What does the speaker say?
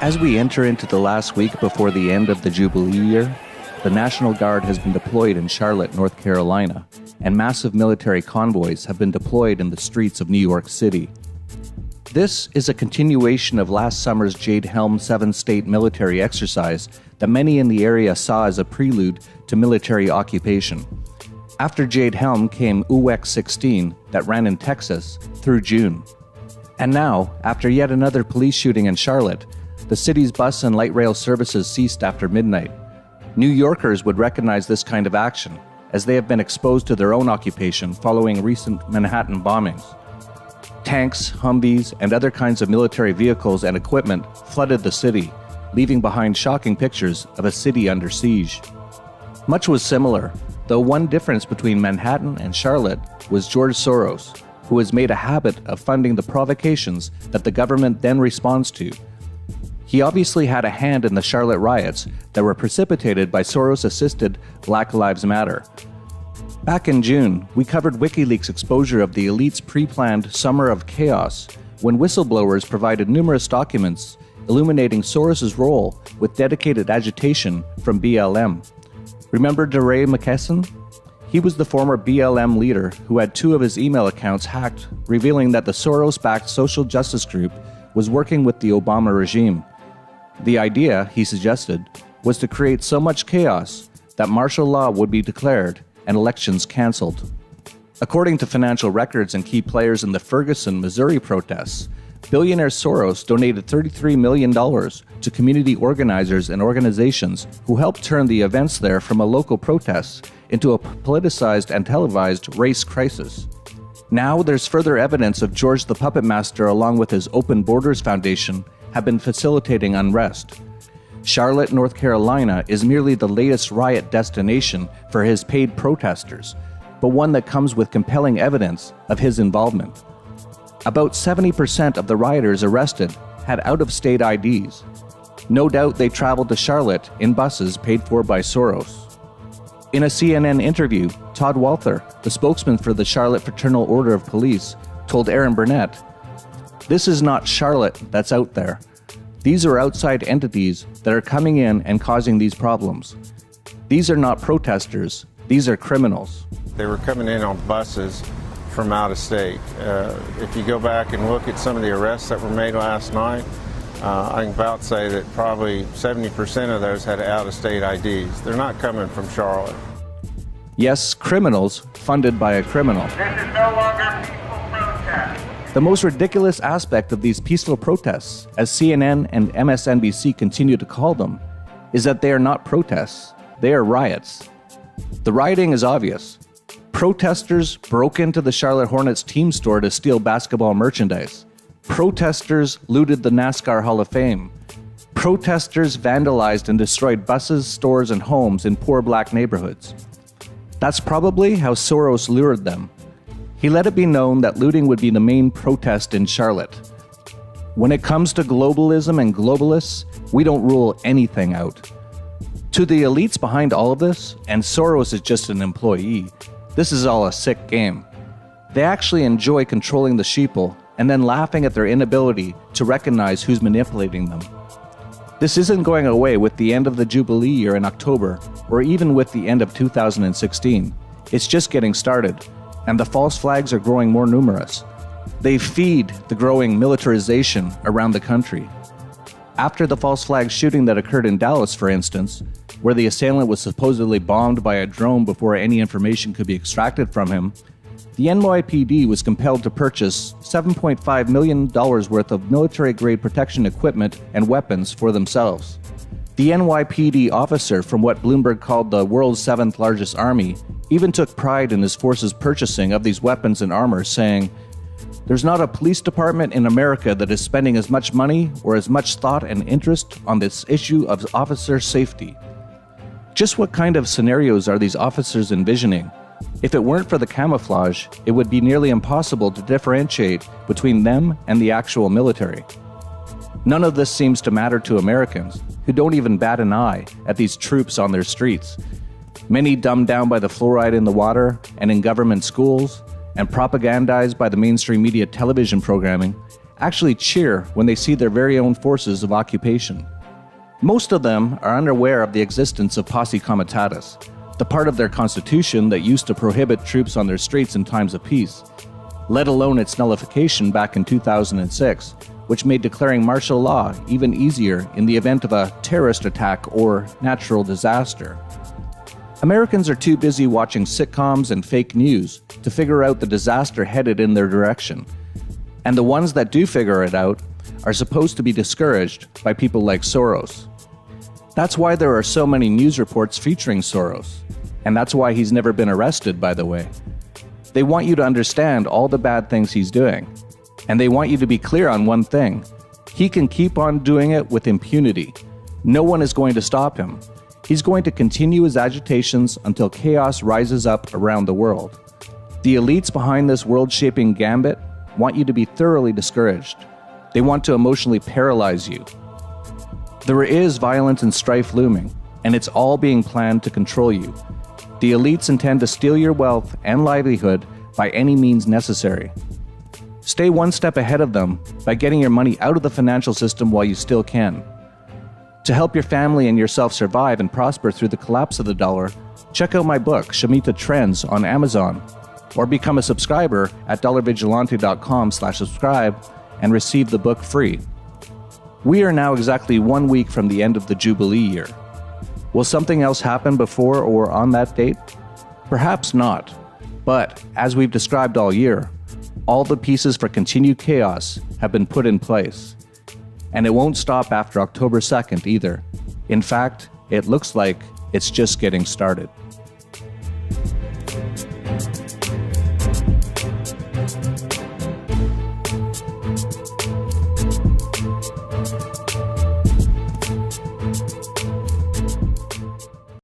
As we enter into the last week before the end of the Jubilee year, the National Guard has been deployed in Charlotte, North Carolina, and massive military convoys have been deployed in the streets of New York City. This is a continuation of last summer's Jade Helm 7-state military exercise that many in the area saw as a prelude to military occupation. After Jade Helm came UX-16 that ran in Texas through June. And now, after yet another police shooting in Charlotte, the city's bus and light rail services ceased after midnight. New Yorkers would recognize this kind of action, as they have been exposed to their own occupation following recent Manhattan bombings. Tanks, Humvees, and other kinds of military vehicles and equipment flooded the city, leaving behind shocking pictures of a city under siege. Much was similar, though one difference between Manhattan and Charlotte was George Soros, who has made a habit of funding the provocations that the government then responds to. He obviously had a hand in the Charlotte riots that were precipitated by Soros-assisted Black Lives Matter. Back in June, we covered WikiLeaks' exposure of the elite's pre-planned Summer of Chaos, when whistleblowers provided numerous documents illuminating Soros' role with dedicated agitation from BLM. Remember DeRay McKesson? He was the former BLM leader who had 2 of his email accounts hacked, revealing that the Soros-backed social justice group was working with the Obama regime. The idea, he suggested, was to create so much chaos that martial law would be declared and elections canceled. According to financial records and key players in the Ferguson, Missouri protests, billionaire Soros donated $33 million to community organizers and organizations who helped turn the events there from a local protest into a politicized and televised race crisis. Now there's further evidence of George the Puppet Master along with his Open Borders Foundation have been facilitating unrest. Charlotte, North Carolina is merely the latest riot destination for his paid protesters, but one that comes with compelling evidence of his involvement. About 70% of the rioters arrested had out-of-state IDs. No doubt they traveled to Charlotte in buses paid for by Soros. In a CNN interview, Todd Walther, the spokesman for the Charlotte Fraternal Order of Police, told Aaron Burnett, "This is not Charlotte that's out there. These are outside entities that are coming in and causing these problems. These are not protesters, these are criminals." They were coming in on buses from out of state. If you go back and look at some of the arrests that were made last night, I can about say that probably 70% of those had out-of-state IDs. They're not coming from Charlotte. Yes, criminals funded by a criminal. This is no longer peaceful protest. The most ridiculous aspect of these peaceful protests, as CNN and MSNBC continue to call them, is that they are not protests, they are riots. The rioting is obvious. Protesters broke into the Charlotte Hornets team store to steal basketball merchandise. Protesters looted the NASCAR Hall of Fame. Protesters vandalized and destroyed buses, stores, and homes in poor black neighborhoods. That's probably how Soros lured them. He let it be known that looting would be the main protest in Charlotte. When it comes to globalism and globalists, we don't rule anything out. To the elites behind all of this, and Soros is just an employee, this is all a sick game. They actually enjoy controlling the sheeple and then laughing at their inability to recognize who's manipulating them. This isn't going away with the end of the Jubilee year in October, or even with the end of 2016. It's just getting started, and the false flags are growing more numerous. They feed the growing militarization around the country. After the false flag shooting that occurred in Dallas, for instance, where the assailant was supposedly bombed by a drone before any information could be extracted from him, the NYPD was compelled to purchase $7.5 million worth of military-grade protection equipment and weapons for themselves. The NYPD officer from what Bloomberg called the world's 7th largest army even took pride in his force's purchasing of these weapons and armor, saying, "There's not a police department in America that is spending as much money or as much thought and interest on this issue of officer safety." Just what kind of scenarios are these officers envisioning? If it weren't for the camouflage, it would be nearly impossible to differentiate between them and the actual military. None of this seems to matter to Americans, who don't even bat an eye at these troops on their streets. Many dumbed down by the fluoride in the water and in government schools, and propagandized by the mainstream media television programming, actually cheer when they see their very own forces of occupation. Most of them are unaware of the existence of posse comitatus, the part of their constitution that used to prohibit troops on their streets in times of peace, let alone its nullification back in 2006, which made declaring martial law even easier in the event of a terrorist attack or natural disaster. Americans are too busy watching sitcoms and fake news to figure out the disaster headed in their direction. And the ones that do figure it out are supposed to be discouraged by people like Soros. That's why there are so many news reports featuring Soros. And that's why he's never been arrested, by the way. They want you to understand all the bad things he's doing. And they want you to be clear on one thing. He can keep on doing it with impunity. No one is going to stop him. He's going to continue his agitations until chaos rises up around the world. The elites behind this world-shaping gambit want you to be thoroughly discouraged. They want to emotionally paralyze you. There is violence and strife looming, and it's all being planned to control you. The elites intend to steal your wealth and livelihood by any means necessary. Stay one step ahead of them by getting your money out of the financial system while you still can. To help your family and yourself survive and prosper through the collapse of the dollar, check out my book, Shemitah Trends, on Amazon, or become a subscriber at dollarvigilante.com/subscribe and receive the book free. We are now exactly 1 week from the end of the Jubilee year. Will something else happen before or on that date? Perhaps not. But, as we've described all year, all the pieces for continued chaos have been put in place. And it won't stop after October 2nd either. In fact, it looks like it's just getting started.